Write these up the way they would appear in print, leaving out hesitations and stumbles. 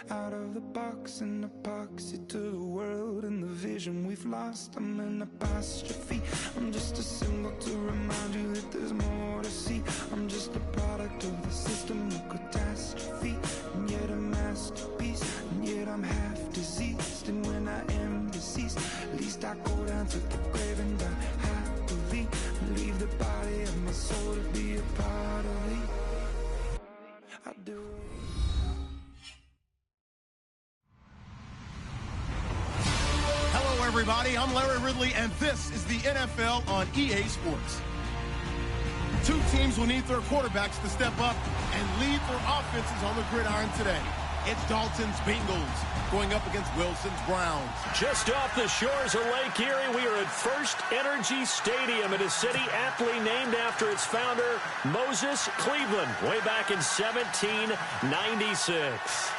Out of the box, an epoxy to the world and the vision we've lost. I'm an apostrophe. I'm just a symbol to remind you that there's more to see. I'm just a product of the system of catastrophe, and yet a masterpiece, and yet I'm half diseased. And when I am deceased, at least I go down to the grave and die happily, and leave the body of my soul to be a part of me. I do it. Hello, everybody. I'm Larry Ridley, and this is the NFL on EA Sports. Two teams will need their quarterbacks to step up and lead their offenses on the gridiron today. It's Dalton's Bengals going up against Wilson's Browns. Just off the shores of Lake Erie, we are at First Energy Stadium in a city aptly named after its founder, Moses Cleveland, way back in 1796.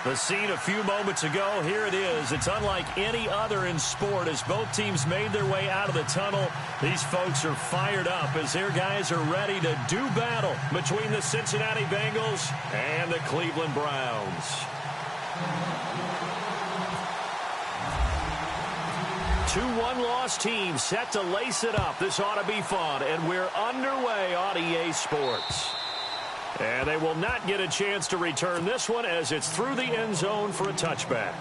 The scene a few moments ago, here it is. It's unlike any other in sport as both teams made their way out of the tunnel. These folks are fired up as their guys are ready to do battle between the Cincinnati Bengals and the Cleveland Browns. 2-1 loss team set to lace it up. This ought to be fun, and we're underway on EA Sports. And they will not get a chance to return this one as it's through the end zone for a touchback.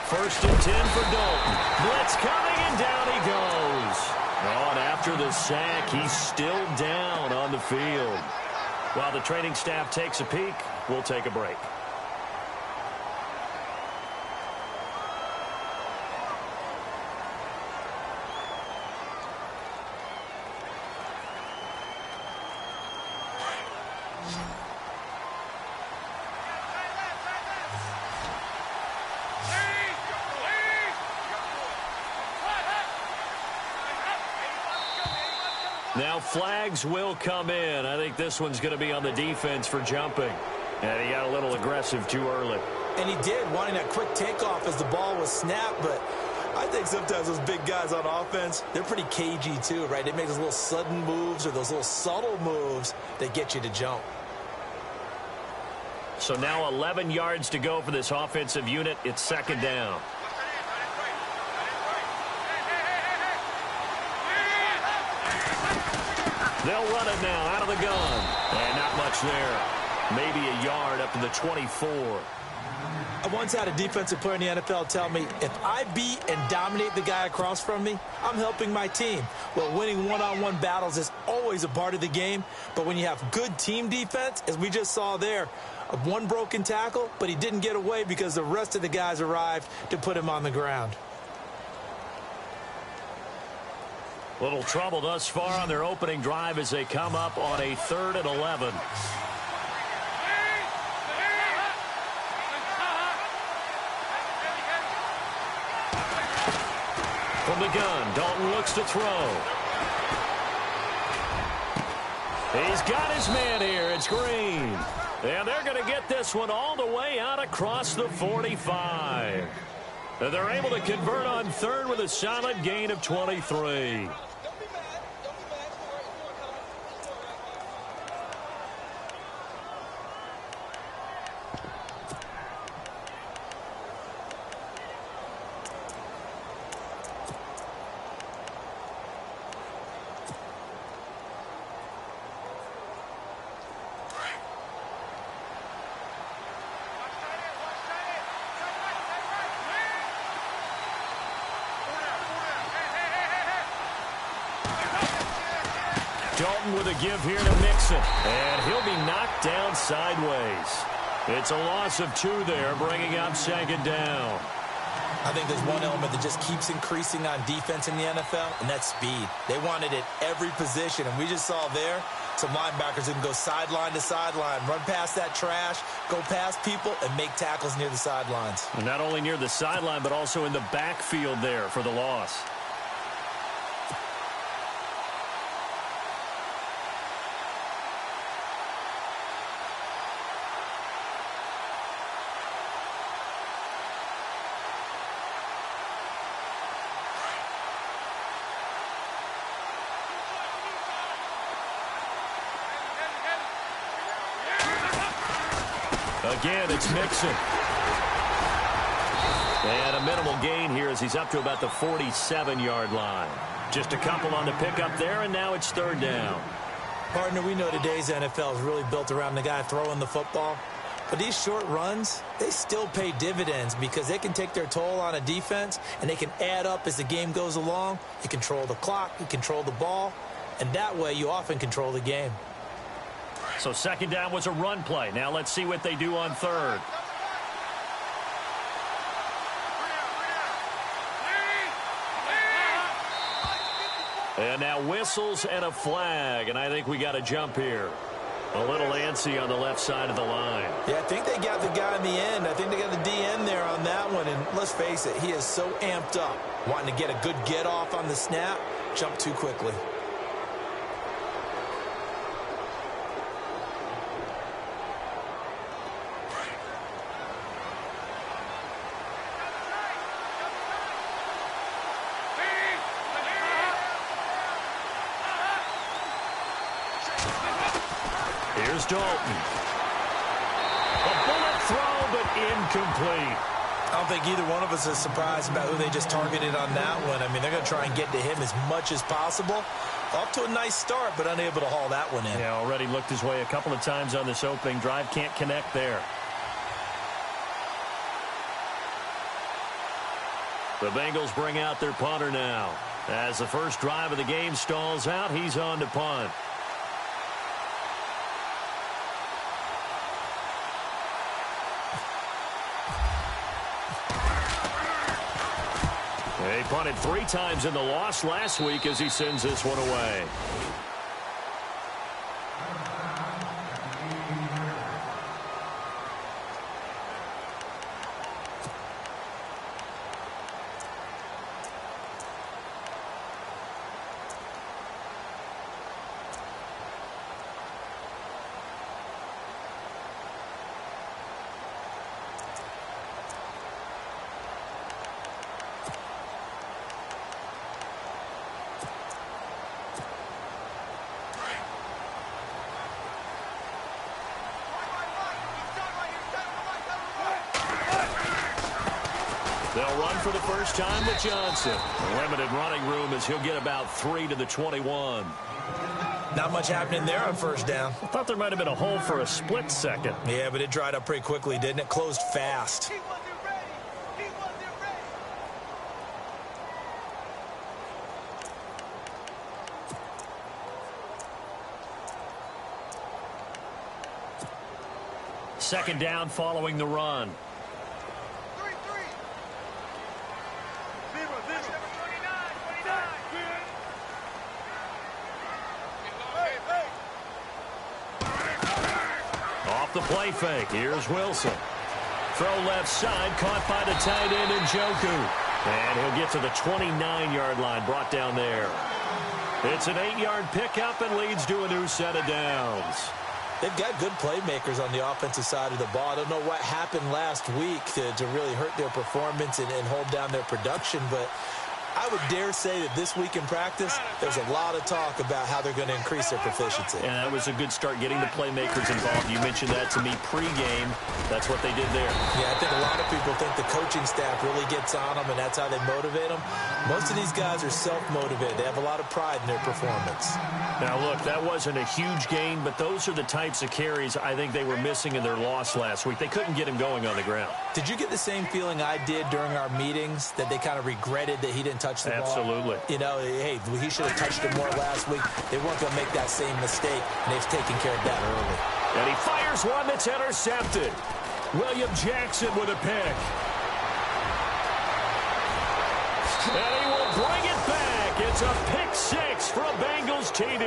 First and 10 for Dalton. Blitz coming, and down he goes. Oh, and after the sack, he's still down on the field. While the training staff takes a peek, we'll take a break. Now flags will come in. I think this one's going to be on the defense for jumping. And he got a little aggressive too early. And he did, wanting that quick takeoff as the ball was snapped. But I think sometimes those big guys on offense, they're pretty cagey too, right? They make those little sudden moves or those little subtle moves that get you to jump. So now 11 yards to go for this offensive unit. It's second down. They'll run it now out of the gun. And not much there. Maybe a yard up to the 24. I once had a defensive player in the NFL tell me, if I beat and dominate the guy across from me, I'm helping my team. Well, winning one-on-one battles is always a part of the game. But when you have good team defense, as we just saw there, one broken tackle, but he didn't get away because the rest of the guys arrived to put him on the ground. Little trouble thus far on their opening drive as they come up on a 3rd and 11. From the gun, Dalton looks to throw. He's got his man here. It's Green. And they're going to get this one all the way out across the 45. And they're able to convert on 3rd with a solid gain of 23. Dalton with a give here to Mixon. And he'll be knocked down sideways. It's a loss of 2 there, bringing up 2nd down. I think there's one element that just keeps increasing on defense in the NFL, and that's speed. They want it at every position, and we just saw there, Some linebackers who can go sideline to sideline, run past that trash, go past people, and make tackles near the sidelines. And not only near the sideline, but also in the backfield there for the loss. Again, it's Mixon. And a minimal gain here as he's up to about the 47-yard line. Just a couple on the pickup there, and now it's third down. Partner, we know today's NFL is really built around the guy throwing the football. But these short runs, they still pay dividends because they can take their toll on a defense, and they can add up as the game goes along. You control the clock, you control the ball, and that way you often control the game. So second down was a run play. Now let's see what they do on third. And now whistles and a flag, and I think we got a jump here. A little antsy on the left side of the line. Yeah, I think they got the guy in the end. I think they got the DN there on that one, and let's face it, he is so amped up, wanting to get a good get off on the snap, jump too quickly. Here's Dalton. A bullet throw, but incomplete. I don't think either one of us is surprised about who they just targeted on that one. I mean, they're going to try and get to him as much as possible. Off to a nice start, but unable to haul that one in. Yeah, already looked his way a couple of times on this opening drive. Can't connect there. The Bengals bring out their punter now. As the first drive of the game stalls out, he's on to punt. He punted 3 times in the loss last week as he sends this one away. They'll run for the first time with Johnson. Limited running room as he'll get about 3 to the 21. Not much happening there on first down. I thought there might have been a hole for a split second. Yeah, but it dried up pretty quickly, didn't it? Closed fast. He wasn't ready. He wasn't ready. Second down following the run. 3-3. 0-0. 29. Off the play fake. Here's Wilson. Throw left side. Caught by the tight end Njoku. And he'll get to the 29-yard line. Brought down there. It's an 8-yard pickup and leads to a new set of downs. They've got good playmakers on the offensive side of the ball. I don't know what happened last week to really hurt their performance and hold down their production, but I would dare say that this week in practice, there's a lot of talk about how they're going to increase their proficiency. And that was a good start getting the playmakers involved. You mentioned that to me pregame. That's what they did there. Yeah, I think a lot of people think the coaching staff really gets on them, and that's how they motivate them. Most of these guys are self-motivated. They have a lot of pride in their performance. Now, look, that wasn't a huge gain, but those are the types of carries I think they were missing in their loss last week. They couldn't get him going on the ground. Did you get the same feeling I did during our meetings, that they kind of regretted that he didn't touch the ball? Absolutely. You know, hey, he should have touched it more last week. They weren't going to make that same mistake, and they've taken care of that early. And he fires one that's intercepted. William Jackson with a pick. And he will bring it back. It's a pick 6 for a Bengals TD.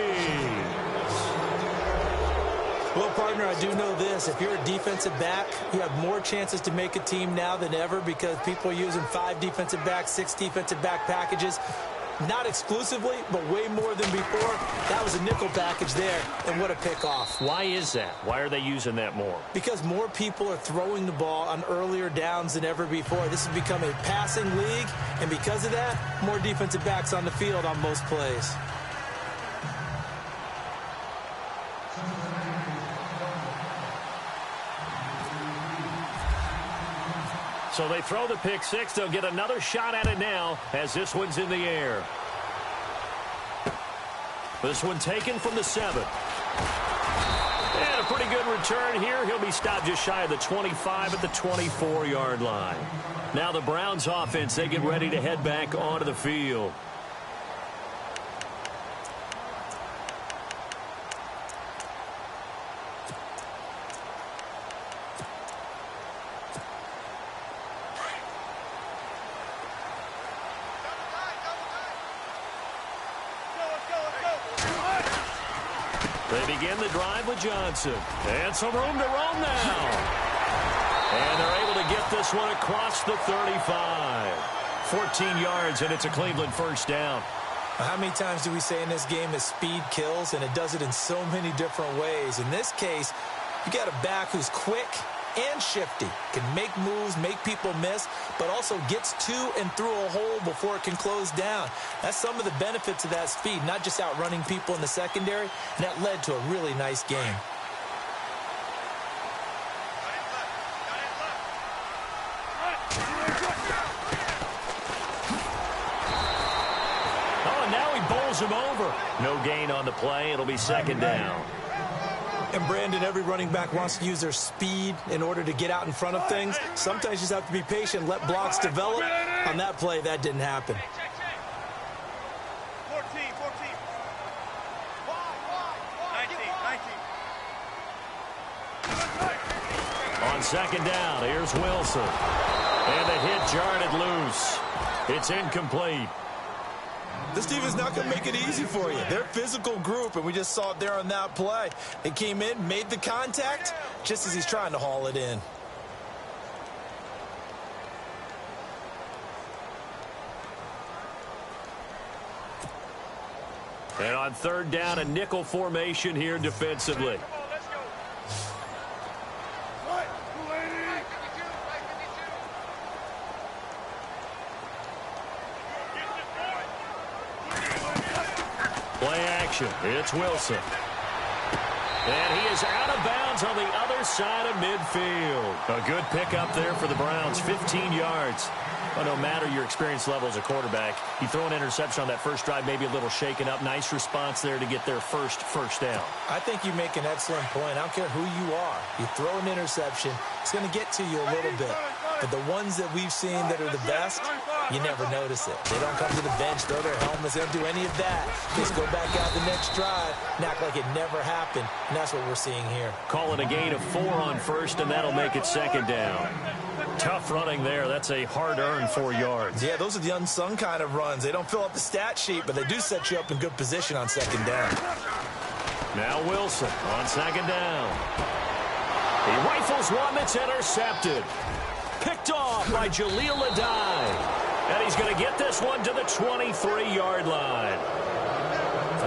Well, partner, I do know this. If you're a defensive back, you have more chances to make a team now than ever because people are using 5 defensive backs, 6 defensive back packages. Not exclusively, but way more than before. That was a nickel package there, and what a pickoff. Why is that? Why are they using that more? Because more people are throwing the ball on earlier downs than ever before. This has become a passing league, and because of that, more defensive backs on the field on most plays. So they throw the pick six. They'll get another shot at it now as this one's in the air. This one taken from the 7. And a pretty good return here. He'll be stopped just shy of the 25 at the 24-yard line. Now the Browns offense, they get ready to head back onto the field. They begin the drive with Johnson. And some room to roam now. And they're able to get this one across the 35. 14 yards, and it's a Cleveland first down. How many times do we say in this game that speed kills, and it does it in so many different ways? In this case, you got a back who's quick and shifty, can make moves, make people miss, but also gets to and through a hole before it can close down. That's some of the benefits of that speed, not just outrunning people in the secondary, and that led to a really nice game. Oh, and now he bowls him over. No gain on the play. It'll be second down. And, Brandon, every running back wants to use their speed in order to get out in front of things. Sometimes you just have to be patient, let blocks develop. On that play, that didn't happen. 14, 14. 19. On second down, here's Wilson. And the hit jarred it loose. It's incomplete. This team is not going to make it easy for you. They're a physical group, and we just saw it there on that play. They came in, made the contact, just as he's trying to haul it in. And on third down, a nickel formation here defensively. Come on, let's go. Right, 280. Play action. It's Wilson. And he is out of bounds on the other side of midfield. A good pickup there for the Browns, 15 yards. Well, no matter your experience level as a quarterback, you throw an interception on that first drive, maybe a little shaken up. Nice response there to get their first down. I think you make an excellent point. I don't care who you are. You throw an interception, it's going to get to you a little bit. But the ones that we've seen that are the best, you never notice it. They don't come to the bench, throw their helmets, they don't do any of that. Just go back out the next drive and act like it never happened. And that's what we're seeing here. Call it a gain of 4 on first, and that'll make it second down. Tough running there. That's a hard-earned 4 yards. Yeah, those are the unsung kind of runs. They don't fill up the stat sheet, but they do set you up in good position on second down. Now Wilson on second down. He rifles one that's intercepted. Picked off by Jaleel Adai. And he's going to get this one to the 23-yard line.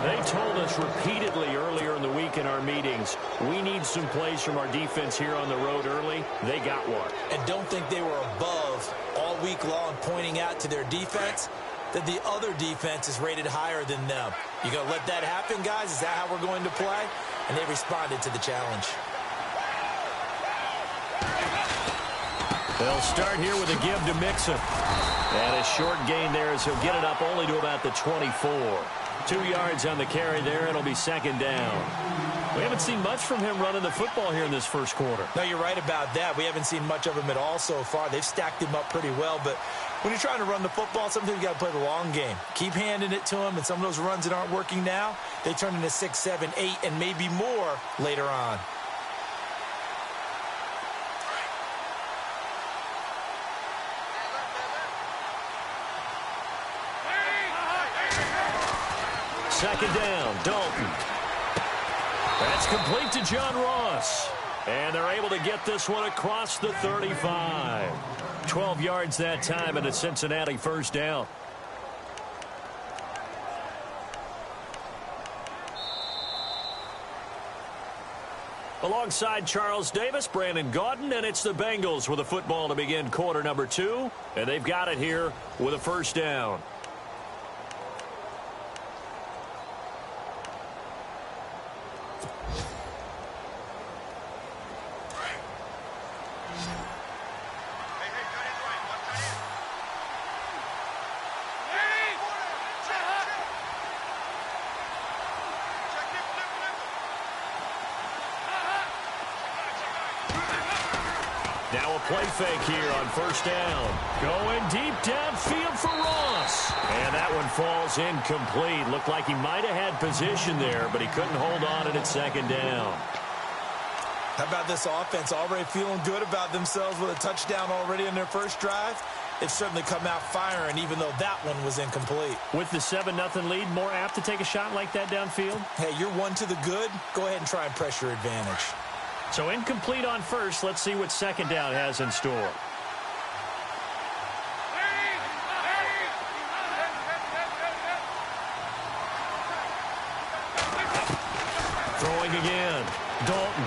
They told us repeatedly earlier in the week in our meetings, we need some plays from our defense here on the road early. They got one. And don't think they were above all week long pointing out to their defense that the other defense is rated higher than them. You going to let that happen, guys? Is that how we're going to play? And they responded to the challenge. They'll start here with a give to Mixon. And a short gain there as he'll get it up only to about the 24. 2 yards on the carry there. It'll be second down. We haven't seen much from him running the football here in this first quarter. No, you're right about that. We haven't seen much of him at all so far. They've stacked him up pretty well, but when you're trying to run the football, sometimes you got to play the long game. Keep handing it to him, and some of those runs that aren't working now, they turn into 6, 7, 8, and maybe more later on. Second down, Dalton. That's complete to John Ross. And they're able to get this one across the 35. 12 yards that time, and a Cincinnati first down. Alongside Charles Davis, Brandon Gaudin, and it's the Bengals with a football to begin quarter number 2. And they've got it here with a first down. Now a play fake here on first down. Going deep downfield for Ross. And that one falls incomplete. Looked like he might have had position there, but he couldn't hold on at second down. How about this offense already feeling good about themselves with a touchdown already in their first drive? They've certainly come out firing, even though that one was incomplete. With the 7-0 lead, more apt to take a shot like that downfield? Hey, you're one to the good. Go ahead and try and press your advantage. So incomplete on first. Let's see what second down has in store. Throwing again. Dalton.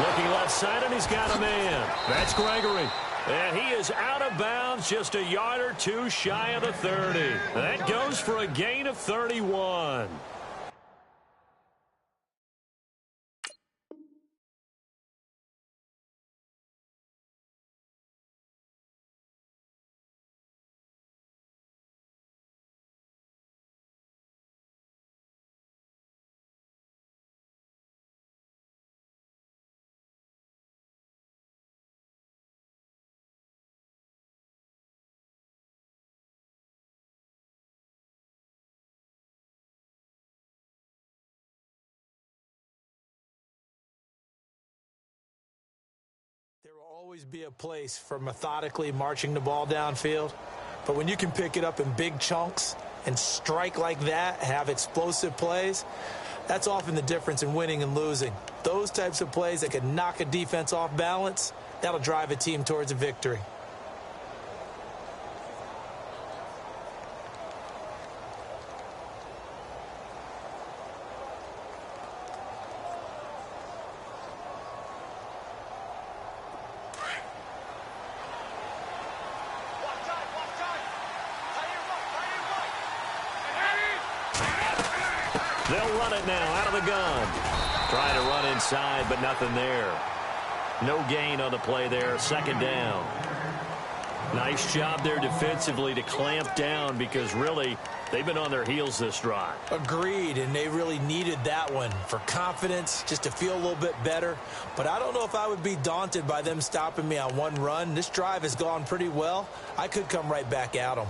Looking left side, and he's got a man. That's Gregory. And he is out of bounds, just a yard or two shy of the 30. That goes for a gain of 31. There will always be a place for methodically marching the ball downfield, but when you can pick it up in big chunks and strike like that, have explosive plays, that's often the difference in winning and losing. Those types of plays that can knock a defense off balance, that'll drive a team towards a victory. They'll run it now out of the gun. Trying to run inside, but nothing there. No gain on the play there. Second down. Nice job there defensively to clamp down because really they've been on their heels this drive. Agreed, and they really needed that one for confidence, just to feel a little bit better. But I don't know if I would be daunted by them stopping me on one run. This drive has gone pretty well. I could come right back at them.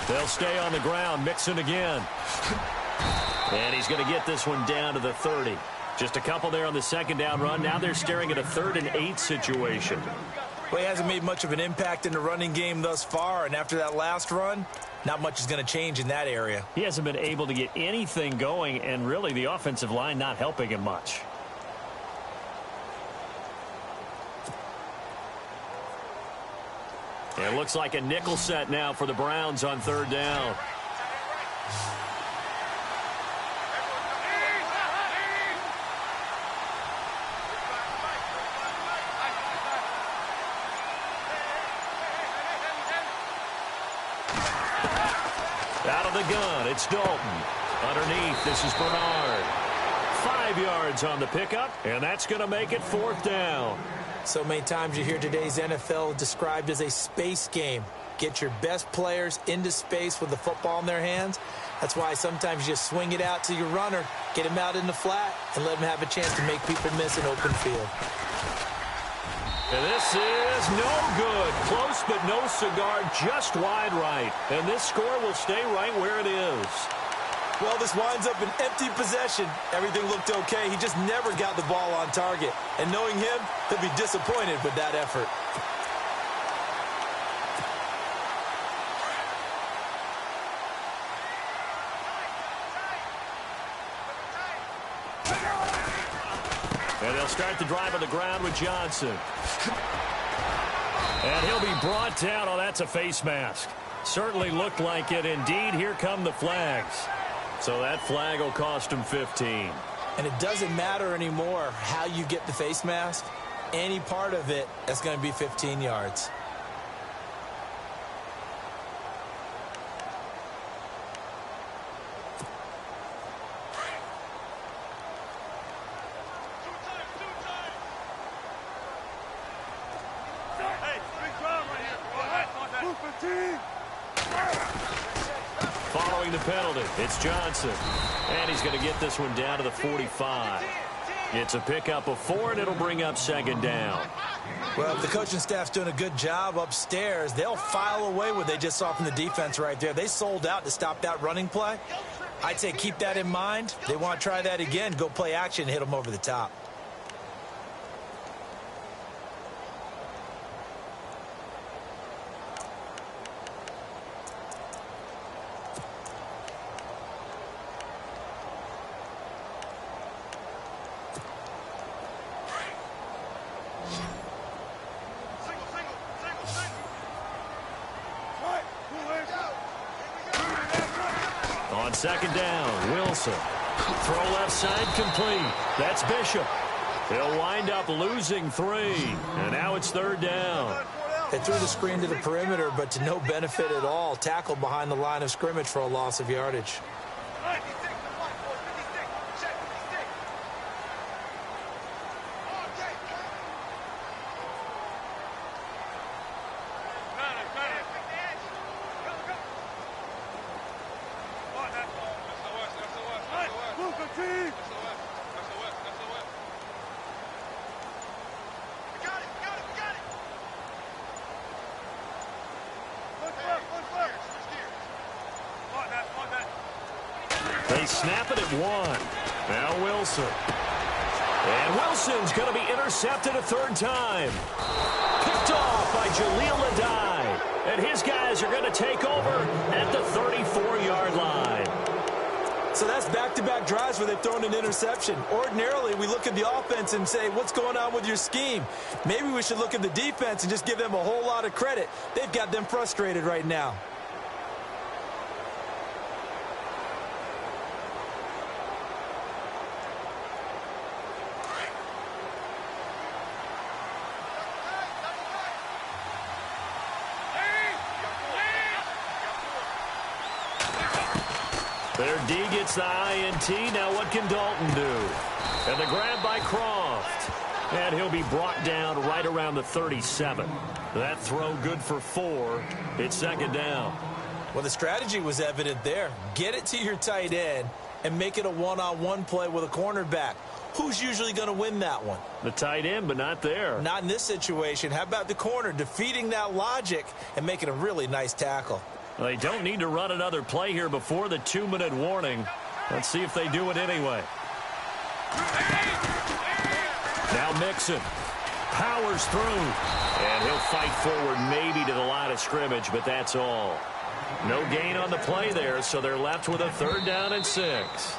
They'll stay on the ground, Mixon again. And he's going to get this one down to the 30. Just a couple there on the second down run. Now they're staring at a 3rd and 8 situation. Well, he hasn't made much of an impact in the running game thus far, and after that last run, not much is going to change in that area. He hasn't been able to get anything going, and really the offensive line not helping him much. It looks like a nickel set now for the Browns on 3rd down. Out of the gun, it's Dalton. Underneath, this is Bernard. 5 yards on the pickup, and that's going to make it 4th down. So many times you hear today's NFL described as a space game. Get your best players into space with the football in their hands. That's why sometimes you just swing it out to your runner, get him out in the flat, and let him have a chance to make people miss an open field. And this is no good. Close but no cigar, just wide right. And this score will stay right where it is. Well, this winds up an empty possession. Everything looked okay. He just never got the ball on target. And knowing him, he'll be disappointed with that effort. And they'll start the drive on the ground with Johnson. And he'll be brought down. Oh, that's a face mask. Certainly looked like it. Indeed, here come the flags. So that flag will cost him 15. And it doesn't matter anymore how you get the face mask. Any part of it, that's going to be 15 yards. Following the penalty, it's Johnson. And he's going to get this one down to the 45. It's a pickup of 4, and it'll bring up second down. Well, if the coaching staff's doing a good job upstairs, they'll file away what they just saw from the defense right there. They sold out to stop that running play. I'd say keep that in mind. They want to try that again, go play action, hit them over the top. On second down, Wilson. Throw left side complete. That's Bishop. He'll wind up losing 3. And now it's third down. They threw the screen to the perimeter, but to no benefit at all. Tackled behind the line of scrimmage for a loss of yardage. They snap it at 1. Now Wilson. And Wilson's going to be intercepted a third time. Picked off by Jaleel Adai. And his guys are going to take over at the 34-yard line. So that's back-to-back drives where they've thrown an interception. Ordinarily, we look at the offense and say, what's going on with your scheme? Maybe we should look at the defense and just give them a whole lot of credit. They've got them frustrated right now. Their D gets the INT. Now what can Dalton do? And the grab by Croft. And he'll be brought down right around the 37. That throw good for 4. It's second down. Well, the strategy was evident there. Get it to your tight end and make it a one-on-one play with a cornerback. Who's usually going to win that one? The tight end, but not there. Not in this situation. How about the corner defeating that logic and making a really nice tackle? They don't need to run another play here before the 2-minute warning. Let's see if they do it anyway. Now Mixon powers through. And he'll fight forward maybe to the line of scrimmage, but that's all. No gain on the play there, so they're left with a 3rd down and 6.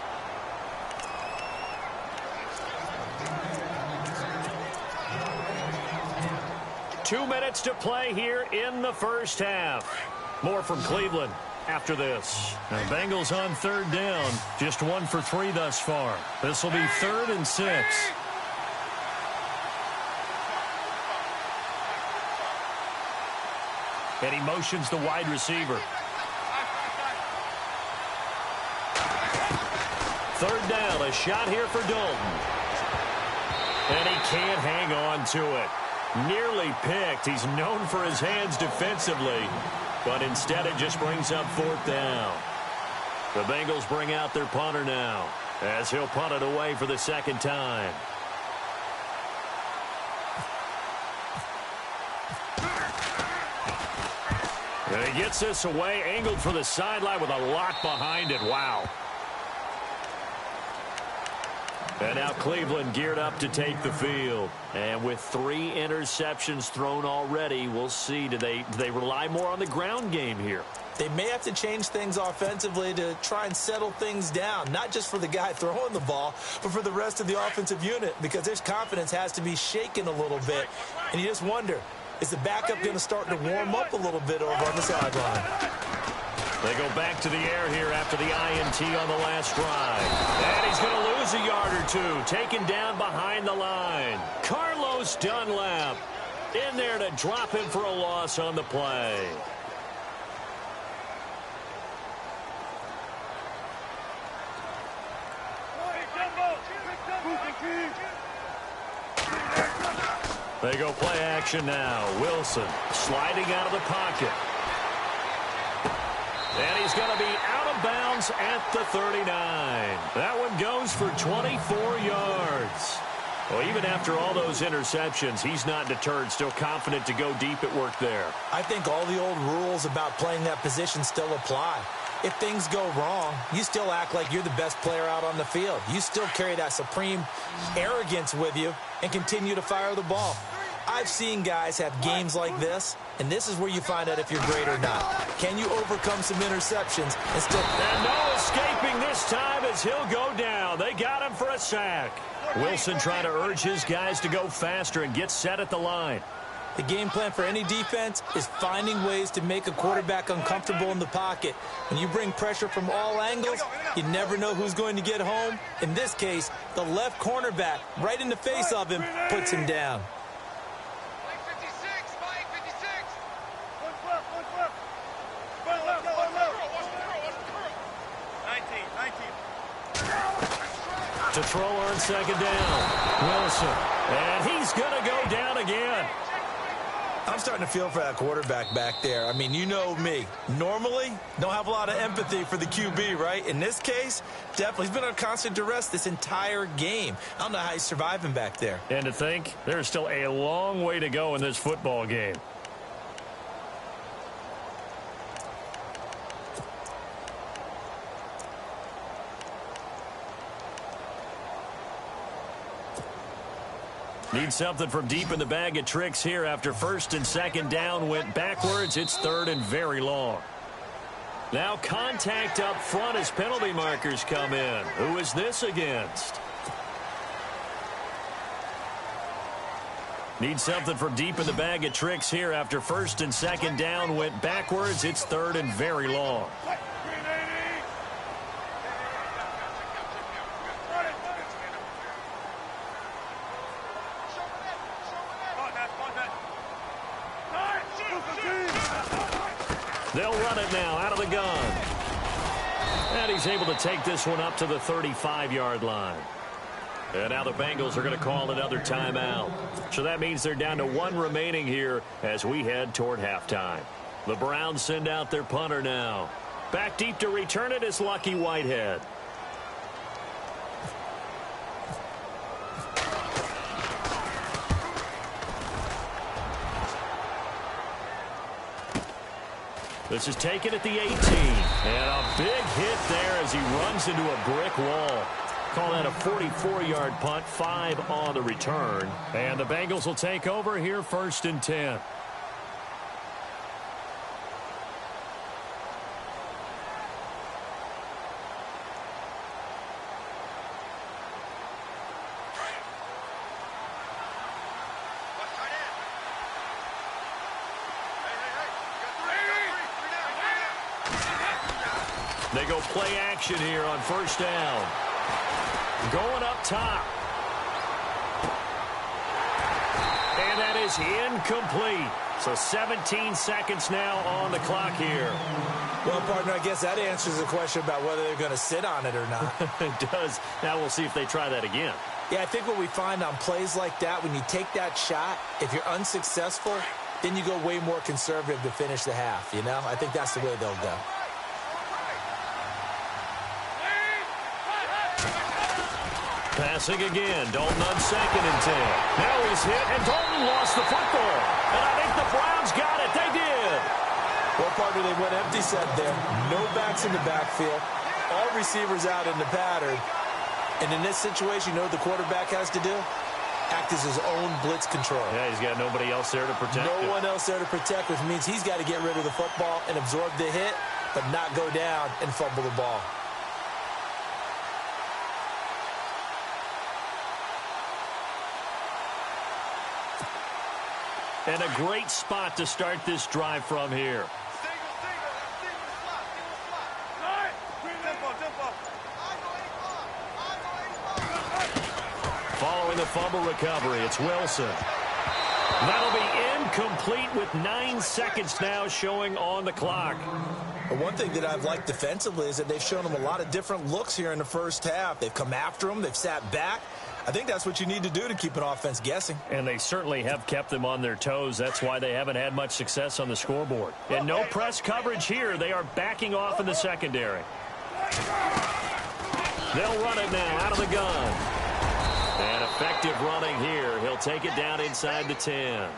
Two minutes to play here in the first half. More from Cleveland after this. The Bengals on 3rd down. Just 1 for 3 thus far. This will be 3rd and 6. And he motions the wide receiver. 3rd down. A shot here for Dalton. And he can't hang on to it. Nearly picked. He's known for his hands defensively. But instead it just brings up 4th down. The Bengals bring out their punter now as he'll punt it away for the 2nd time. And he gets this away, angled for the sideline with a lock behind it. Wow. And now Cleveland geared up to take the field. And with 3 interceptions thrown already, we'll see. Do they rely more on the ground game here? They may have to change things offensively to try and settle things down, not just for the guy throwing the ball, but for the rest of the offensive unit, because their confidence has to be shaken a little bit. And you just wonder, is the backup going to start to warm up a little bit over on the sideline? They go back to the air here after the INT on the last drive. And he's going to lose a yard or two, taken down behind the line. Carlos Dunlap in there to drop him for a loss on the play. They go play action now. Wilson sliding out of the pocket. And he's going to be out of bounds at the 39. That one goes for 24 yards. Well, even after all those interceptions, he's not deterred, still confident to go deep at work there. I think all the old rules about playing that position still apply. If things go wrong, you still act like you're the best player out on the field. You still carry that supreme arrogance with you and continue to fire the ball. I've seen guys have games like this, and this is where you find out if you're great or not. Can you overcome some interceptions and still... And no escaping this time as he'll go down. They got him for a sack. Wilson trying to urge his guys to go faster and get set at the line. The game plan for any defense is finding ways to make a quarterback uncomfortable in the pocket. When you bring pressure from all angles, you never know who's going to get home. In this case, the left cornerback, right in the face of him, puts him down. To throw on second down. Wilson. And he's going to go down again. I'm starting to feel for that quarterback back there. I mean, you know me. Normally, don't have a lot of empathy for the QB, right? In this case, definitely. He's been on constant duress this entire game. I don't know how he's surviving back there. And to think, there's still a long way to go in this football game. Need something from deep in the bag of tricks here after first and second down went backwards. It's third and very long. Now contact up front as penalty markers come in. Who is this against? Need something from deep in the bag of tricks here after first and second down went backwards. It's third and very long. They'll run it now out of the gun. And he's able to take this one up to the 35-yard line. And now the Bengals are going to call another timeout. So that means they're down to 1 remaining here as we head toward halftime. The Browns send out their punter now. Back deep to return it is Lucky Whitehead. This is taken at the 18. And a big hit there as he runs into a brick wall. Call that a 44-yard punt, 5 on the return. And the Bengals will take over here first and 10. They go play action here on first down. Going up top. And that is incomplete. So 17 seconds now on the clock here. Well, partner, I guess that answers the question about whether they're going to sit on it or not. It does. Now we'll see if they try that again. Yeah, I think what we find on plays like that, when you take that shot, if you're unsuccessful, then you go way more conservative to finish the half, you know? I think that's the way they'll go. Passing again. Dalton on second and 10. Now he's hit, and Dalton lost the football. And I think the Browns got it. They did. Well, partner, they went empty set there. No backs in the backfield. All receivers out in the pattern. And in this situation, you know what the quarterback has to do? Act as his own blitz control. Yeah, he's got nobody else there to protect him. No one else there to protect, which means he's got to get rid of the football and absorb the hit, but not go down and fumble the ball. And a great spot to start this drive from here. Following the fumble recovery, it's Wilson. That'll be incomplete with 9 seconds now showing on the clock. But one thing that I've liked defensively is that they've shown him a lot of different looks here in the first half. They've come after him. They've sat back. I think that's what you need to do to keep an offense guessing. And they certainly have kept them on their toes. That's why they haven't had much success on the scoreboard. And no press coverage here. They are backing off in the secondary. They'll run it now out of the gun. And effective running here. He'll take it down inside the 10.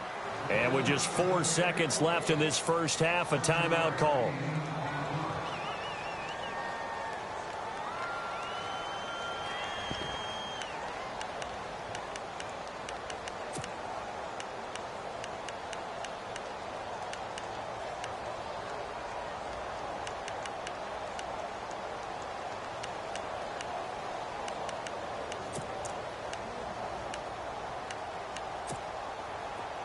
And with just 4 seconds left in this first half, a timeout call.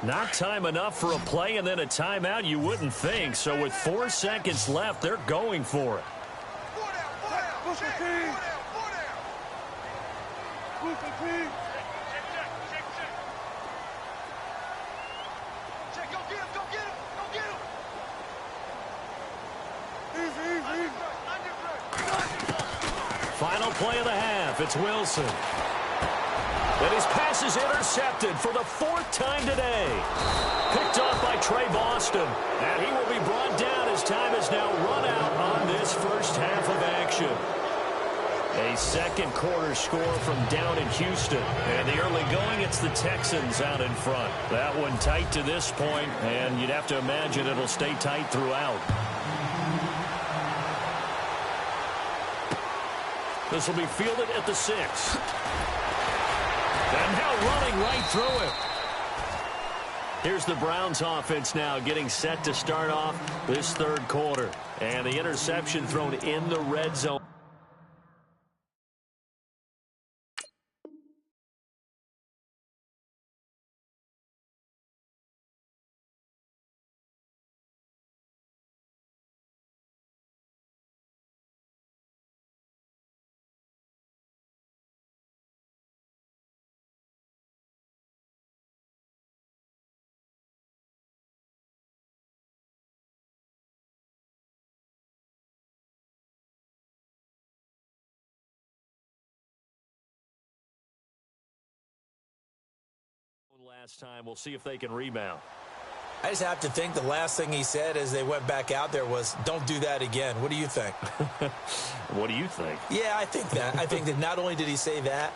Not time enough for a play and then a timeout, you wouldn't think. So with 4 seconds left, they're going for it. Final play of the half, it's Wilson. And his pass is intercepted for the 4th time today. Picked off by Trey Boston. And he will be brought down as time is now run out on this first half of action. A second quarter score from down in Houston. And the early going, it's the Texans out in front. That one tight to this point, and you'd have to imagine it'll stay tight throughout. This will be fielded at the 6. And now running right through it. Here's the Browns offense now getting set to start off this third quarter. And the interception thrown in the red zone. Last time, we'll see if they can rebound. I just have to think the last thing he said as they went back out there was, don't do that again. What do you think? What do you think? Yeah, I think that. I think that not only did he say that,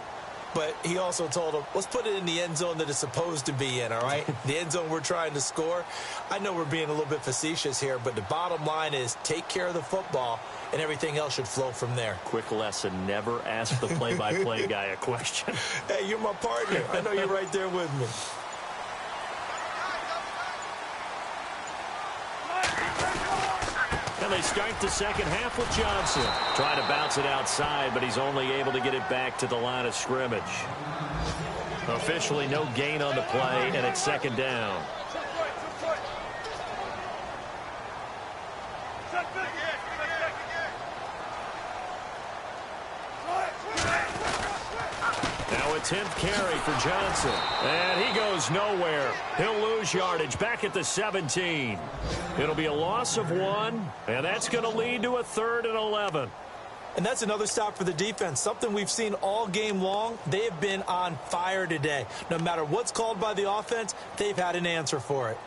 but he also told him, let's put it in the end zone that it's supposed to be in, all right? The end zone we're trying to score. I know we're being a little bit facetious here, but the bottom line is take care of the football, and everything else should flow from there. Quick lesson, never ask the play-by-play guy a question. Hey, you're my partner. I know you're right there with me. And they start the second half with Johnson. Trying to bounce it outside, but he's only able to get it back to the line of scrimmage. Officially no gain on the play, and it's second down. Now a 10th carry for Johnson. And he goes nowhere. He'll lose yardage back at the 17. It'll be a loss of 1, and that's going to lead to a 3rd and 11. And that's another stop for the defense, something we've seen all game long. They have been on fire today. No matter what's called by the offense, they've had an answer for it.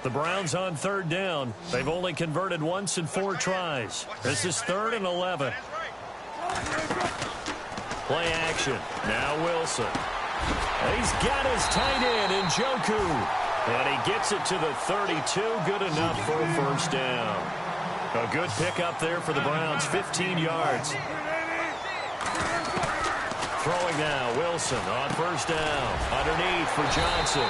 The Browns on 3rd down. They've only converted once in 4 tries. This is 3rd and 11. Play action. Now Wilson. He's got his tight end in Njoku. And he gets it to the 32. Good enough for a first down. A good pickup there for the Browns. 15 yards. Throwing now, Wilson on first down. Underneath for Johnson.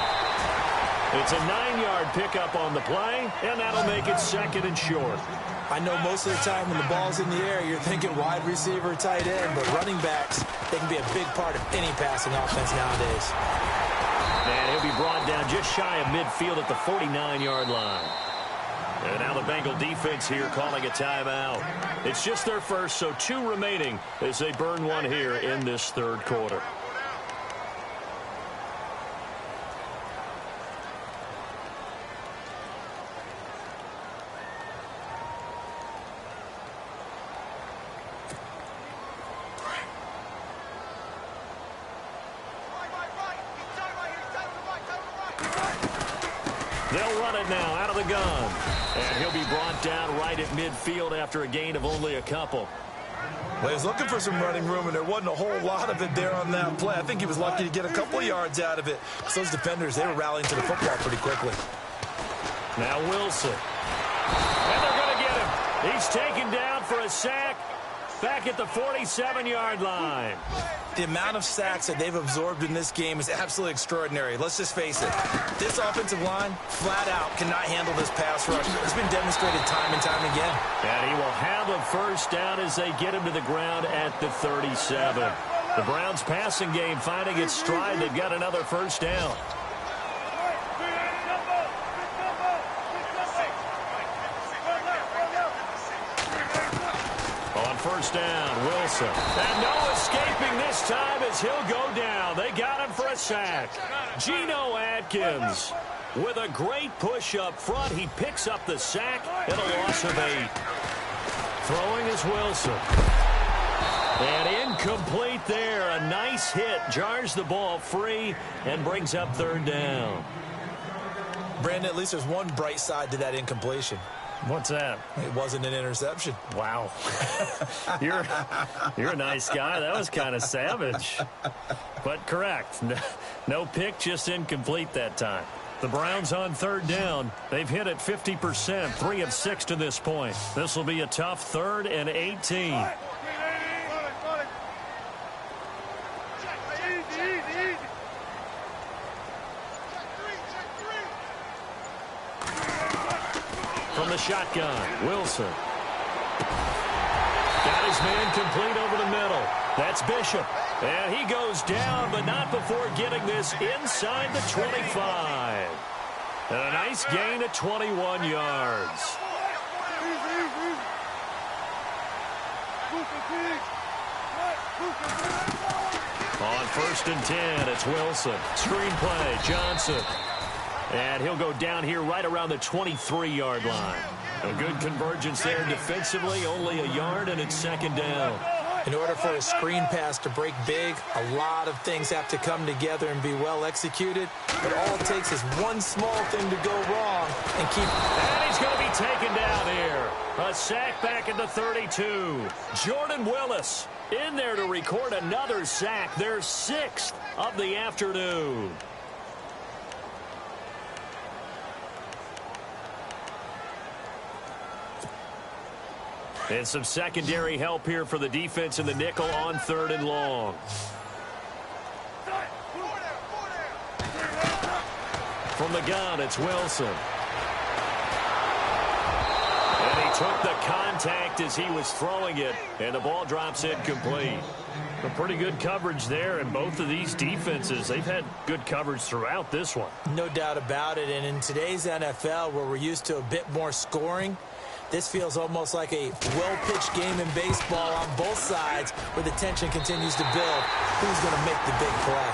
It's a 9-yard pickup on the play, and that'll make it second and short. I know most of the time when the ball's in the air, you're thinking wide receiver, tight end, but running backs, they can be a big part of any passing offense nowadays. And he'll be brought down just shy of midfield at the 49-yard line. And now the Bengal defense here calling a timeout. It's just their first, so 2 remaining as they burn one here in this third quarter. They'll run it now out of the gun. And he'll be brought down right at midfield after a gain of only a couple. Well, he was looking for some running room, and there wasn't a whole lot of it there on that play. I think he was lucky to get a couple of yards out of it. Because those defenders, they were rallying to the football pretty quickly. Now Wilson. And they're going to get him. He's taken down for a sack back at the 47-yard line. The amount of sacks that they've absorbed in this game is absolutely extraordinary. Let's just face it. This offensive line, flat out, cannot handle this pass rush. It's been demonstrated time and time again. And he will have a first down as they get him to the ground at the 37. The Browns passing game finding its stride. They've got another first down. First down, Wilson. And no escaping this time as he'll go down. They got him for a sack. Geno Atkins with a great push up front. He picks up the sack and a loss of 8. Throwing is Wilson. And incomplete there. A nice hit. Jars the ball free and brings up third down. Brandon, at least there's one bright side to that incompletion. What's that? It wasn't an interception. Wow. You're a nice guy. That was kind of savage. But correct. No pick, just incomplete that time. The Browns on third down. They've hit it 50%, 3 of 6 to this point. This will be a tough 3rd and 18. From the shotgun, Wilson. Got his man complete over the middle. That's Bishop. And he goes down, but not before getting this inside the 25. And a nice gain of 21 yards. On 1st and 10, it's Wilson. Screen play, Johnson. And he'll go down here right around the 23-yard line. A good convergence there defensively, only a yard, and it's 2nd down. In order for a screen pass to break big, a lot of things have to come together and be well executed. But all it takes is one small thing to go wrong and keep... And he's going to be taken down here. A sack back at the 32. Jordan Willis in there to record another sack. Their 6th of the afternoon. And some secondary help here for the defense in the nickel on 3rd and long. From the gun, it's Wilson. And he took the contact as he was throwing it, and the ball drops incomplete. A pretty good coverage there, and both of these defenses, they've had good coverage throughout this one. No doubt about it, and in today's NFL, where we're used to a bit more scoring, this feels almost like a well-pitched game in baseball on both sides where the tension continues to build. Who's going to make the big play?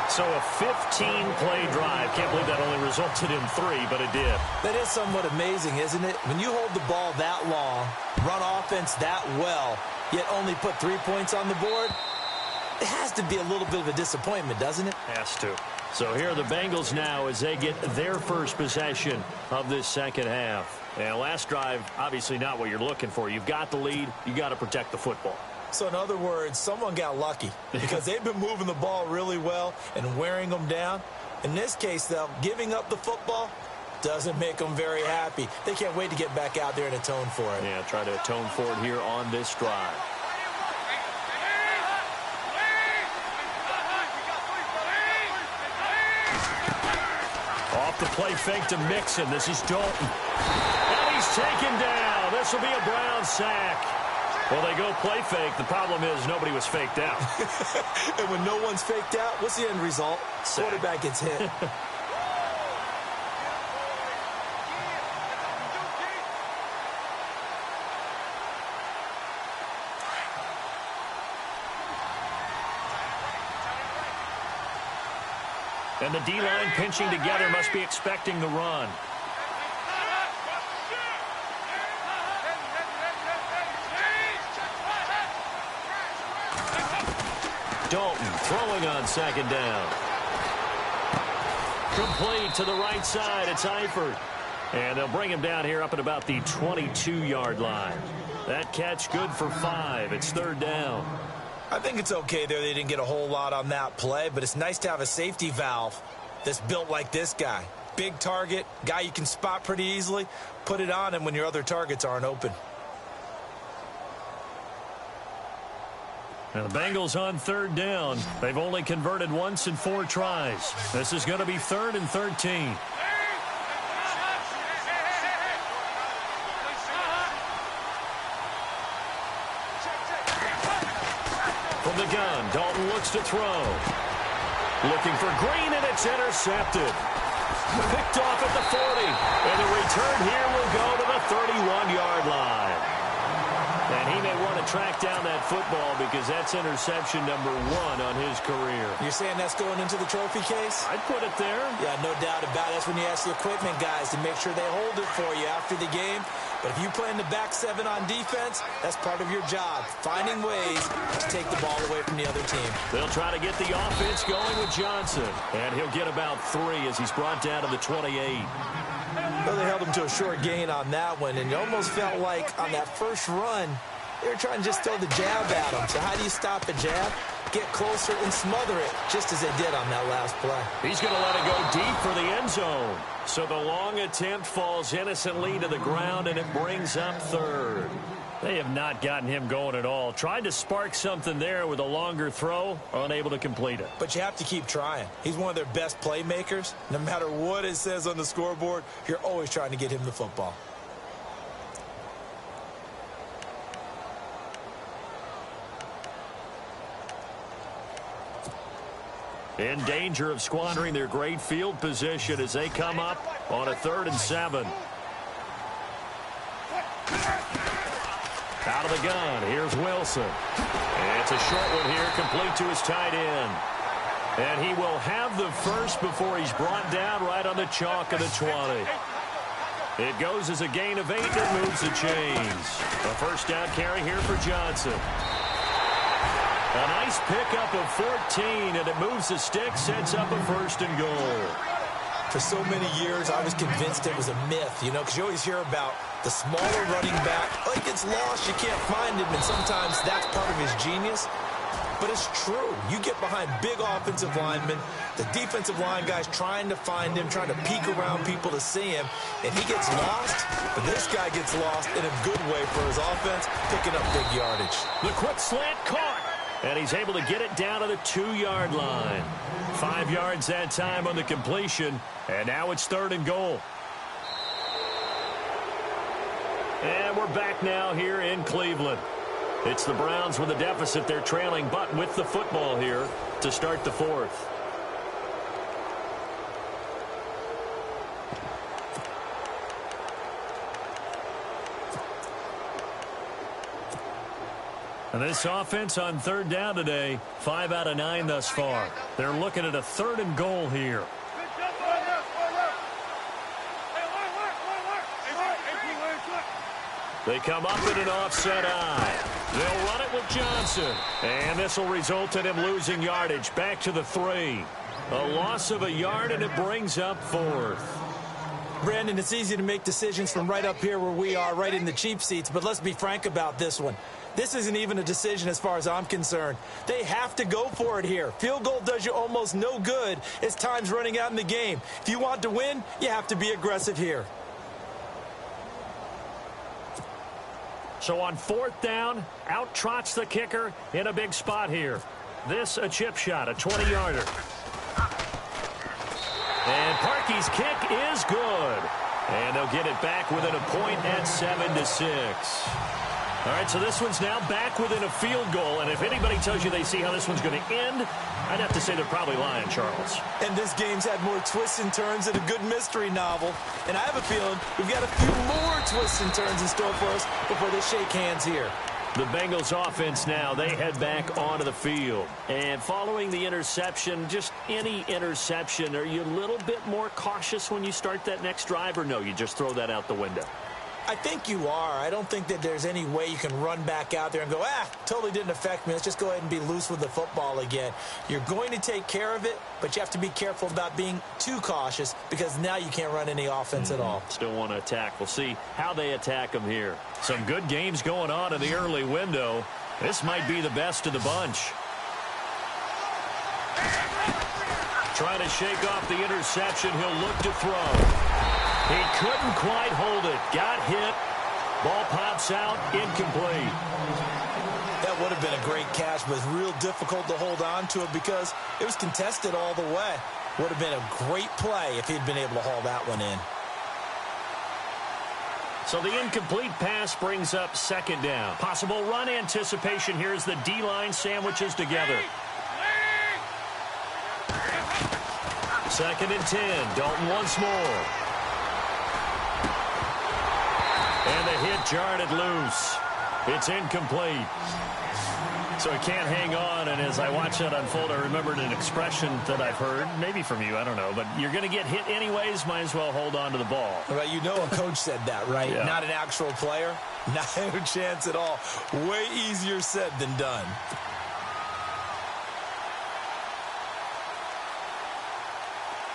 So a 15-play drive. Can't believe that only resulted in 3, but it did. That is somewhat amazing, isn't it? When you hold the ball that long, run offense that well, yet only put 3 points on the board, it has to be a little bit of a disappointment, doesn't it? Has to. So here are the Bengals now as they get their first possession of this second half. And last drive, obviously not what you're looking for. You've got the lead. You got to protect the football. So in other words, someone got lucky because they've been moving the ball really well and wearing them down. In this case, though, giving up the football doesn't make them very happy. They can't wait to get back out there and atone for it. Yeah, try to atone for it here on this drive. Off the play fake to Mixon. This is Dalton. And he's taken down. This will be a Brown sack. Well, they go play fake. The problem is nobody was faked out. And when no one's faked out, what's the end result? Sack. Quarterback gets hit. And the D-line pinching together must be expecting the run. Dalton throwing on second down. Complete to the right side. It's Eifert. And they'll bring him down here up at about the 22-yard line. That catch good for 5. It's third down. I think it's okay there. They didn't get a whole lot on that play, but it's nice to have a safety valve that's built like this guy. Big target, guy you can spot pretty easily. Put it on him when your other targets aren't open. Now the Bengals on third down. They've only converted once in 4 tries. This is going to be 3rd and 13. From the gun, Dalton looks to throw. Looking for Green, and it's intercepted. Picked off at the 40. And the return here will go to the 31-yard line. And he may want to track down that football because that's interception number 1 on his career. You're saying that's going into the trophy case? I'd put it there. Yeah, no doubt about it. That's when you ask the equipment guys to make sure they hold it for you after the game. But if you play in the back 7 on defense, that's part of your job, finding ways to take the ball away from the other team. They'll try to get the offense going with Johnson. And he'll get about 3 as he's brought down to the 28. Well, they held him to a short gain on that one, and it almost felt like on that first run, they were trying to just throw the jab at him. So how do you stop a jab? Get closer and smother it, just as they did on that last play. He's going to let it go deep for the end zone. So the long attempt falls innocently to the ground, and it brings up 3rd. They have not gotten him going at all. Tried to spark something there with a longer throw, unable to complete it. But you have to keep trying. He's one of their best playmakers. No matter what it says on the scoreboard, you're always trying to get him the football. In danger of squandering their great field position as they come up on a 3rd and 7. Out of the gun, here's Wilson. And it's a short one here, complete to his tight end. And he will have the first before he's brought down right on the chalk of the 20. It goes as a gain of 8 and moves the chains. A first down carry here for Johnson. A nice pickup of 14, and it moves the stick, sets up a 1st and goal. For so many years, I was convinced it was a myth, you know, because you always hear about the smaller running back. Like, gets lost, you can't find him, and sometimes that's part of his genius. But it's true. You get behind big offensive linemen, the defensive line guys trying to find him, trying to peek around people to see him, and he gets lost. But this guy gets lost in a good way for his offense, picking up big yardage. The quick slant caught. And he's able to get it down to the 2-yard line. 5 yards that time on the completion. And now it's 3rd and goal. And we're back now here in Cleveland. It's the Browns with a deficit. They're trailing, but with the football here to start the 4th. And this offense on 3rd down today, 5 out of 9 thus far. They're looking at a 3rd and goal here. They come up in an offset eye. They'll run it with Johnson. And this will result in him losing yardage back to the 3. A loss of a yard, and it brings up 4th. Brandon, it's easy to make decisions from right up here where we are, right in the cheap seats, but let's be frank about this one. This isn't even a decision as far as I'm concerned. They have to go for it here. Field goal does you almost no good as time's running out in the game. If you want to win, you have to be aggressive here. So on 4th down, out trots the kicker in a big spot here. This a chip shot, a 20-yarder. And Parkey's kick is good. And they'll get it back within a point at 7-6. All right, so this one's now back within a field goal. And if anybody tells you they see how this one's going to end, I'd have to say they're probably lying, Charles. And this game's had more twists and turns than a good mystery novel. And I have a feeling we've got a few more twists and turns in store for us before they shake hands here. The Bengals offense now, they head back onto the field. And following the interception, just any interception, are you a little bit more cautious when you start that next drive, or no, you just throw that out the window? I think you are. I don't think that there's any way you can run back out there and go, totally didn't affect me. Let's just go ahead and be loose with the football again. You're going to take care of it, but you have to be careful about being too cautious because now you can't run any offense at all. Still want to attack. We'll see how they attack them here. Some good games going on in the early window. This might be the best of the bunch. Trying to shake off the interception. He'll look to throw. He couldn't quite hold it. Got hit. Ball pops out. Incomplete. That would have been a great catch, but it's real difficult to hold on to it because it was contested all the way. Would have been a great play if he'd been able to haul that one in. So the incomplete pass brings up 2nd down. Possible run anticipation here as the D-line sandwiches together. 2nd and 10. Dalton once more. And the hit jarred it loose. It's incomplete. So he can't hang on, and as I watch that unfold, I remembered an expression that I've heard, maybe from you, I don't know, but you're going to get hit anyways, might as well hold on to the ball. Well, you know a coach said that, right? Yeah. Not an actual player. Not a chance at all. Way easier said than done.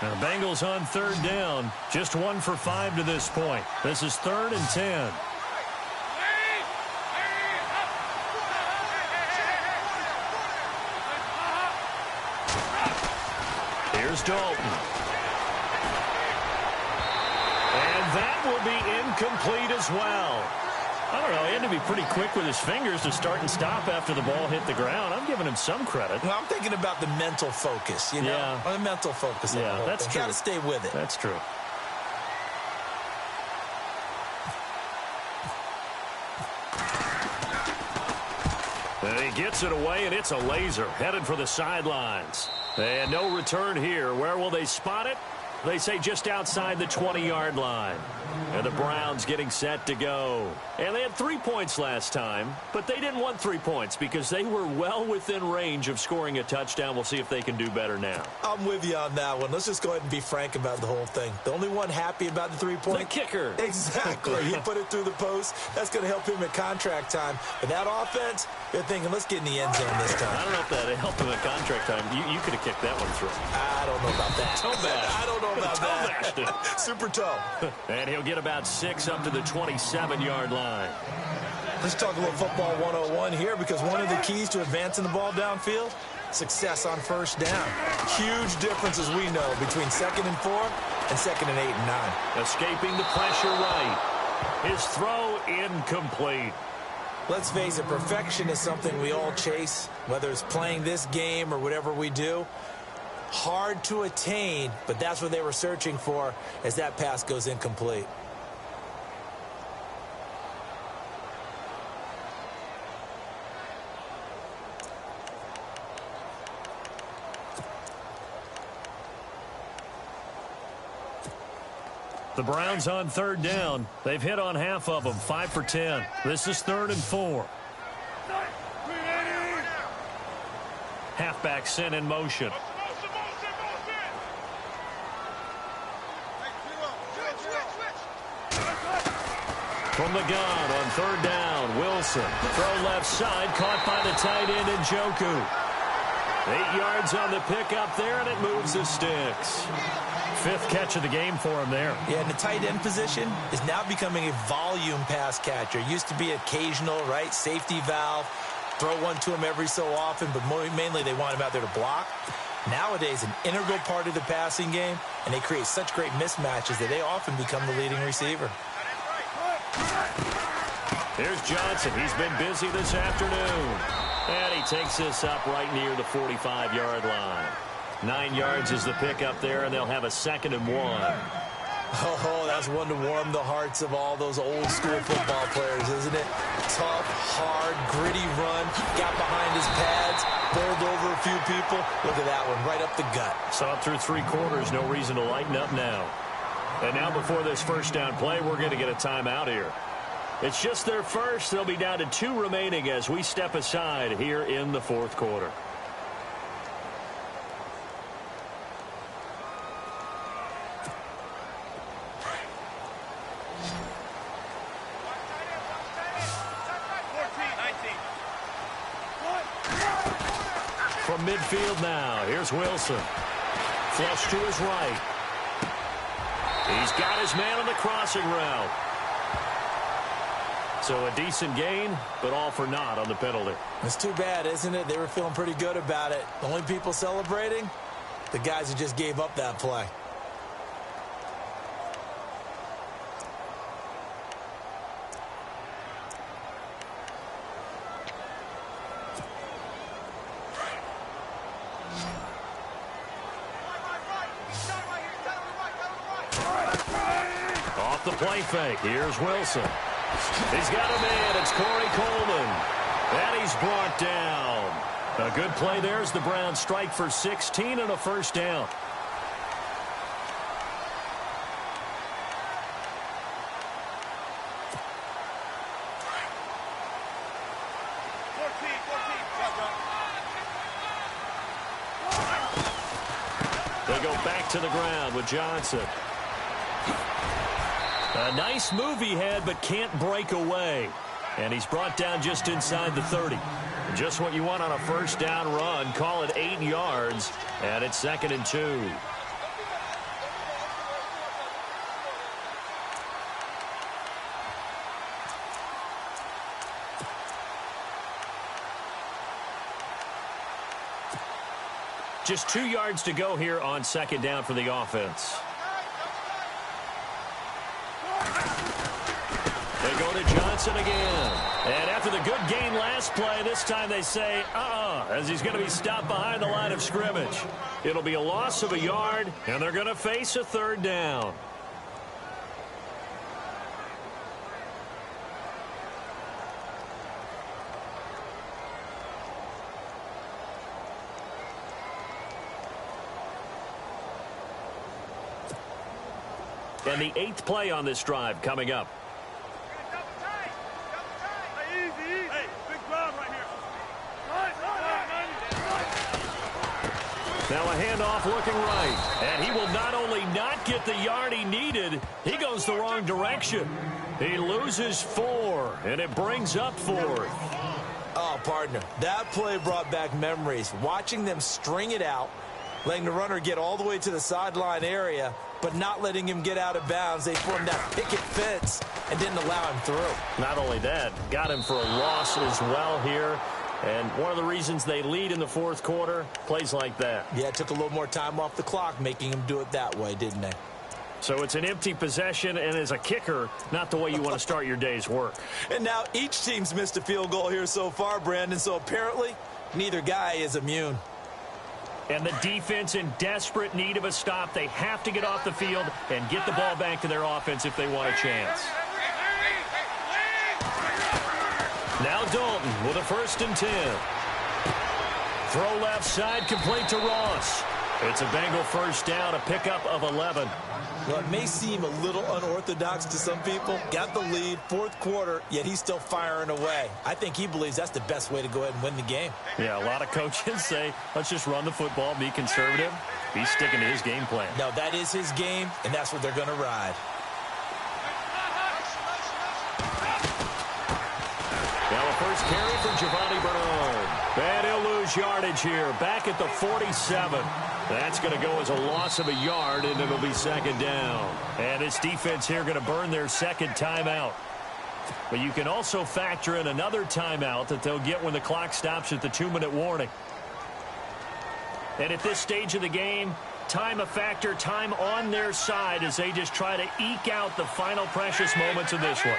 Now, the Bengals on 3rd down. Just 1 for 5 to this point. This is 3rd and 10. Here's Dalton. And that will be incomplete as well. I don't know, he had to be pretty quick with his fingers to start and stop after the ball hit the ground. I'm giving him some credit. Well, I'm thinking about the mental focus, you know? Yeah. The mental focus. Yeah, that's true. Got to stay with it. That's true. And he gets it away, and it's a laser headed for the sidelines. And no return here. Where will they spot it? They say just outside the 20-yard line. And the Browns getting set to go. And they had 3 points last time, but they didn't want 3 points because they were well within range of scoring a touchdown. We'll see if they can do better now. I'm with you on that one. Let's just go ahead and be frank about the whole thing. The only one happy about the 3-point? The kicker. Exactly. He put it through the post. That's going to help him at contract time. But that offense, they're thinking, let's get in the end zone this time. I don't know if that helped him at contract time. You could have kicked that one through. I don't know about that. Toe bash. I don't know about Toe that. Super toe. And he'll get about 6 up to the 27-yard line. Let's talk a little football 101 here because one of the keys to advancing the ball downfield, success on 1st down. Huge difference, as we know, between 2nd and 4 and 2nd and 8 and 9. Escaping the pressure right. His throw incomplete. Let's face it, perfection is something we all chase, whether it's playing this game or whatever we do. Hard to attain, but that's what they were searching for as that pass goes incomplete. The Browns on 3rd down. They've hit on half of them, 5 for 10. This is 3rd and 4. Halfback sent in motion. From the gun on 3rd down, Wilson. Throw left side, caught by the tight end Njoku. 8 yards on the pickup there, and it moves the sticks. 5th catch of the game for him there. Yeah, and the tight end position is now becoming a volume pass catcher. Used to be occasional, right? Safety valve. Throw one to him every so often, but mainly they want him out there to block. Nowadays, an integral part of the passing game, and they create such great mismatches that they often become the leading receiver. Here's Johnson. He's been busy this afternoon. And he takes this up right near the 45-yard line. 9 yards is the pickup there, and they'll have a 2nd and 1. Oh, that's one to warm the hearts of all those old-school football players, isn't it? Tough, hard, gritty run. Got behind his pads, bowled over a few people. Look at that one, right up the gut. Saw it through 3 quarters. No reason to lighten up now. And now before this first down play, we're going to get a timeout here. It's just their first. They'll be down to 2 remaining as we step aside here in the 4th quarter. From midfield now, here's Wilson. Flush to his right. He's got his man on the crossing route. So a decent gain, but all for naught on the penalty. It's too bad, isn't it? They were feeling pretty good about it. The only people celebrating, the guys who just gave up that play. Off the play fake, here's Wilson. He's got a man. It's Corey Coleman. And he's brought down. A good play there as the Browns strike for 16 and a first down. They go back to the ground with Johnson. A nice move he had, but can't break away. And he's brought down just inside the 30. Just what you want on a first down run. Call it 8 yards, and it's 2nd and 2. Just 2 yards to go here on 2nd down for the offense. They go to Johnson again. And after the good gain last play, this time they say, as he's going to be stopped behind the line of scrimmage. It'll be a loss of a yard, and they're going to face a 3rd down. And the 8th play on this drive coming up. Now a handoff looking right. And he will not only not get the yard he needed, he goes the wrong direction. He loses 4, and it brings up 4th. Oh, partner, that play brought back memories. Watching them string it out, letting the runner get all the way to the sideline area, but not letting him get out of bounds. They formed that picket fence and didn't allow him through. Not only that, got him for a loss as well here. And one of the reasons they lead in the 4th quarter, plays like that. Yeah, it took a little more time off the clock, making him do it that way, didn't they? So it's an empty possession, and as a kicker, not the way you want to start your day's work. And now each team's missed a field goal here so far, Brandon, so apparently neither guy is immune. And the defense in desperate need of a stop. They have to get off the field and get the ball back to their offense if they want a chance. Now Dalton with a 1st and 10. Throw left side, complete to Ross. It's a Bengal first down, a pickup of 11. Well, it may seem a little unorthodox to some people. Got the lead, 4th quarter, yet he's still firing away. I think he believes that's the best way to go ahead and win the game. Yeah, a lot of coaches say, let's just run the football, be conservative. He's sticking to his game plan. No, that is his game, and that's what they're going to ride. Now a first carry from Giovanni Bernard. And he'll lose yardage here. Back at the 47. That's going to go as a loss of a yard, and it'll be second down. And this defense here going to burn their second timeout. But you can also factor in another timeout that they'll get when the clock stops at the 2-minute warning. And at this stage of the game, time a factor, time on their side as they just try to eke out the final precious moments of this one.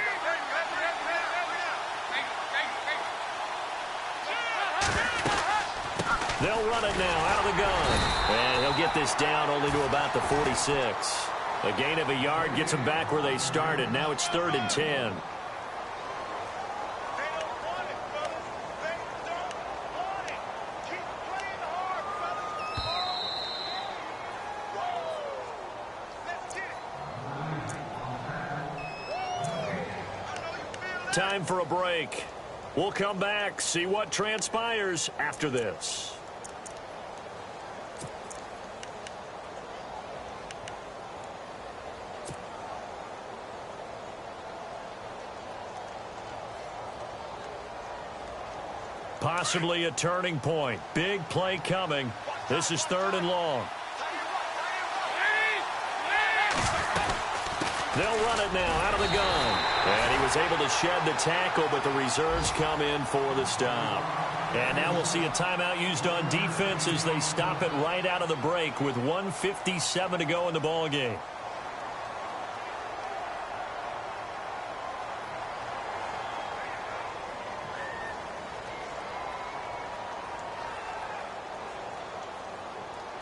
They'll run it now out of the gun. And he'll get this down only to about the 46. A gain of a yard gets them back where they started. Now it's 3rd and 10. Time for a break. We'll come back, see what transpires after this. Possibly a turning point. Big play coming. This is 3rd and long. They'll run it now out of the gun. And he was able to shed the tackle, but the reserves come in for the stop. And now we'll see a timeout used on defense as they stop it right out of the break with 1:57 to go in the ball game.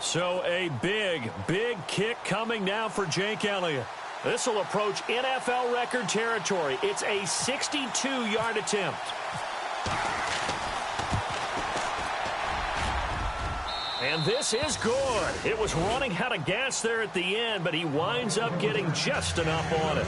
So a big, big kick coming now for Jake Elliott. This will approach NFL record territory. It's a 62-yard attempt. And this is good. It was running out of gas there at the end, but he winds up getting just enough on it.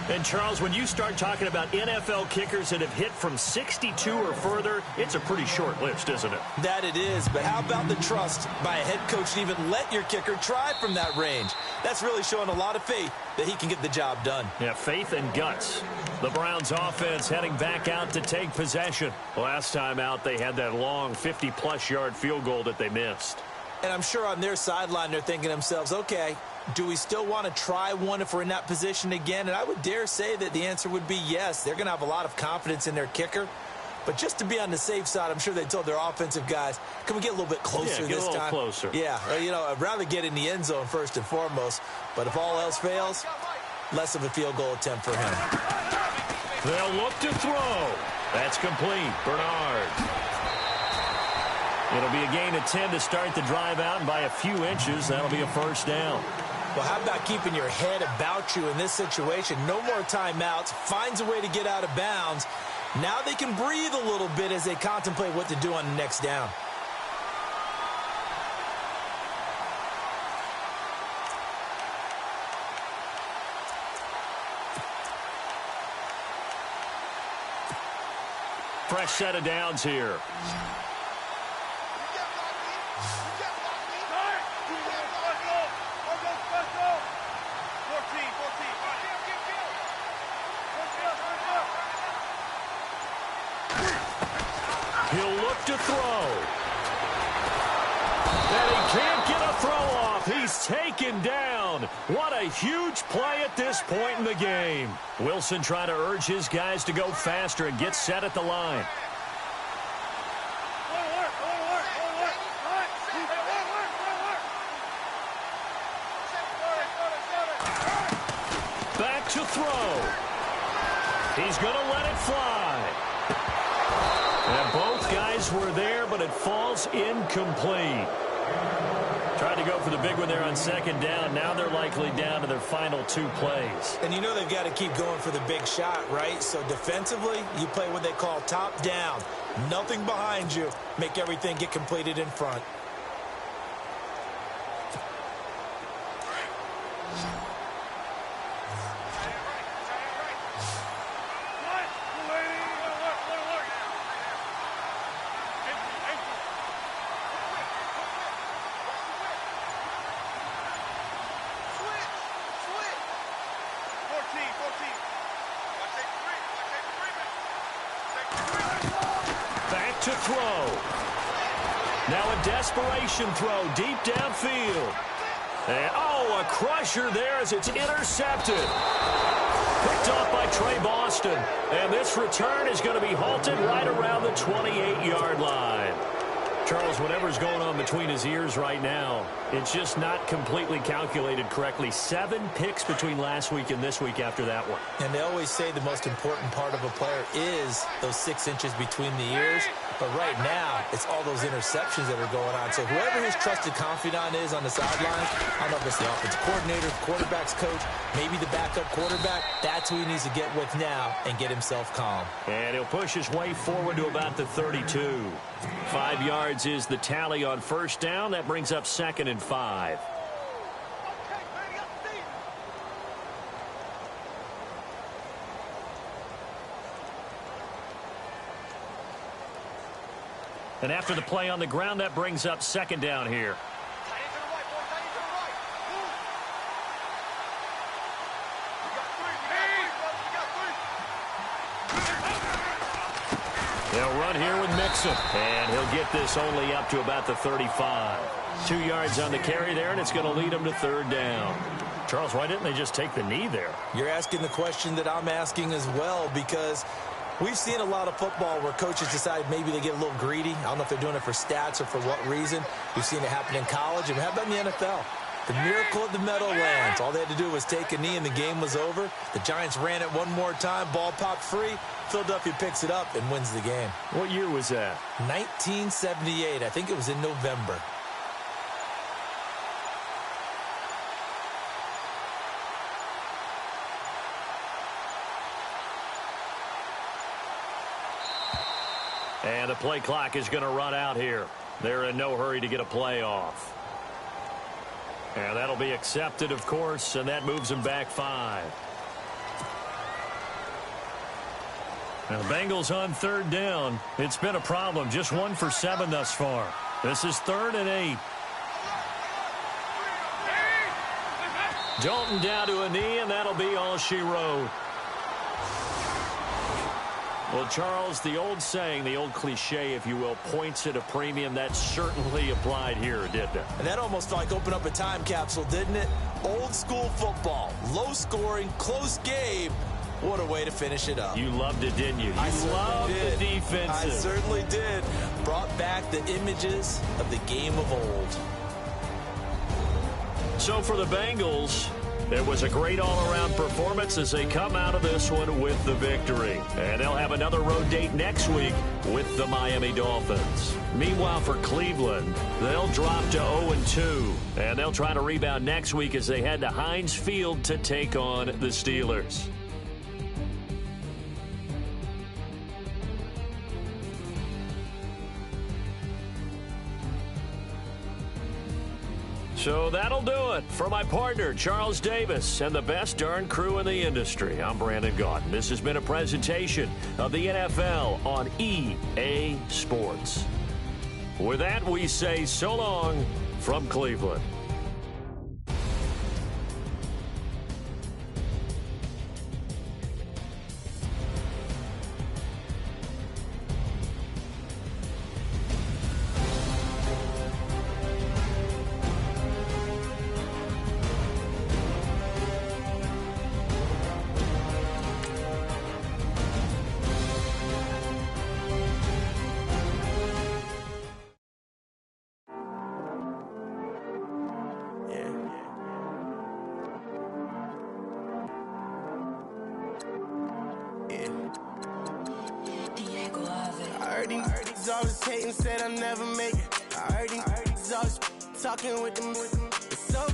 And, Charles, when you start talking about NFL kickers that have hit from 62 or further, it's a pretty short list, isn't it? That it is, but how about the trust by a head coach to even let your kicker try from that range? That's really showing a lot of faith that he can get the job done. Yeah, faith and guts. The Browns offense heading back out to take possession. Last time out, they had that long 50-plus yard field goal that they missed. And I'm sure on their sideline they're thinking to themselves, okay, do we still want to try one if we're in that position again? And I would dare say that the answer would be yes. They're going to have a lot of confidence in their kicker. But just to be on the safe side, I'm sure they told their offensive guys, can we get a little bit closer this time? Closer. Yeah, you know, I'd rather get in the end zone first and foremost. But if all else fails, less of a field goal attempt for him. They'll look to throw. That's complete. Bernard. It'll be a gain of 10 to start the drive out, and by a few inches, that'll be a first down. Well, how about keeping your head about you in this situation? No more timeouts. Finds a way to get out of bounds. Now they can breathe a little bit as they contemplate what to do on the next down. Fresh set of downs here. He'll look to throw. And he can't get a throw off. He's taken down. What a huge play at this point in the game. Wilson trying to urge his guys to go faster and get set at the line. Back to throw. He's going to let it fly. And both guys were there, but it falls incomplete. Tried to go for the big one there on second down. Now they're likely down to their final 2 plays. And you know they've got to keep going for the big shot, right? So defensively, you play what they call top down. Nothing behind you. Make everything get completed in front. to throw. Now a desperation throw deep downfield. And, a crusher there as it's intercepted. Picked off by Trey Boston. And this return is going to be halted right around the 28-yard line. Charles, whatever's going on between his ears right now, it's just not completely calculated correctly. 7 picks between last week and this week after that one. And they always say the most important part of a player is those 6 inches between the ears. But right now, it's all those interceptions that are going on. So whoever his trusted confidant is on the sidelines, I don't know if it's the offensive coordinator, the quarterback's coach, maybe the backup quarterback, that's who he needs to get with now and get himself calm. And he'll push his way forward to about the 32. 5 yards is the tally on first down. That brings up 2nd and 5. And after the play on the ground, that brings up 2nd down here. They'll run here with Mixon. And he'll get this only up to about the 35. 2 yards on the carry there, and it's going to lead him to 3rd down. Charles, why didn't they just take the knee there? You're asking the question that I'm asking as well, because we've seen a lot of football where coaches decide maybe they get a little greedy. I don't know if they're doing it for stats or for what reason. We've seen it happen in college, and how about in the NFL? The miracle of the Meadowlands. All they had to do was take a knee, and the game was over. The Giants ran it one more time. Ball popped free. Philadelphia picks it up and wins the game. What year was that? 1978. I think it was in November. And the play clock is going to run out here. They're in no hurry to get a play off. And that'll be accepted, of course, and that moves them back 5. Now the Bengals on 3rd down. It's been a problem. Just 1 for 7 thus far. This is 3rd and 8. Dalton down to a knee, and that'll be all she wrote. Well, Charles, the old saying, the old cliche, if you will, points at a premium. That certainly applied here, didn't it? And that almost felt like opened up a time capsule, didn't it? Old school football, low scoring, close game. What a way to finish it up. You loved it, didn't you? You loved the defensive. I certainly did. Brought back the images of the game of old. So for the Bengals, it was a great all-around performance as they come out of this one with the victory. And they'll have another road date next week with the Miami Dolphins. Meanwhile, for Cleveland, they'll drop to 0-2. And they'll try to rebound next week as they head to Heinz Field to take on the Steelers. So that'll do it. For my partner, Charles Davis, and the best darn crew in the industry, I'm Brandon Gaudin. This has been a presentation of the NFL on EA Sports. With that, we say so long from Cleveland. Always hating, said I never make it. I heard these always talking with them. It's so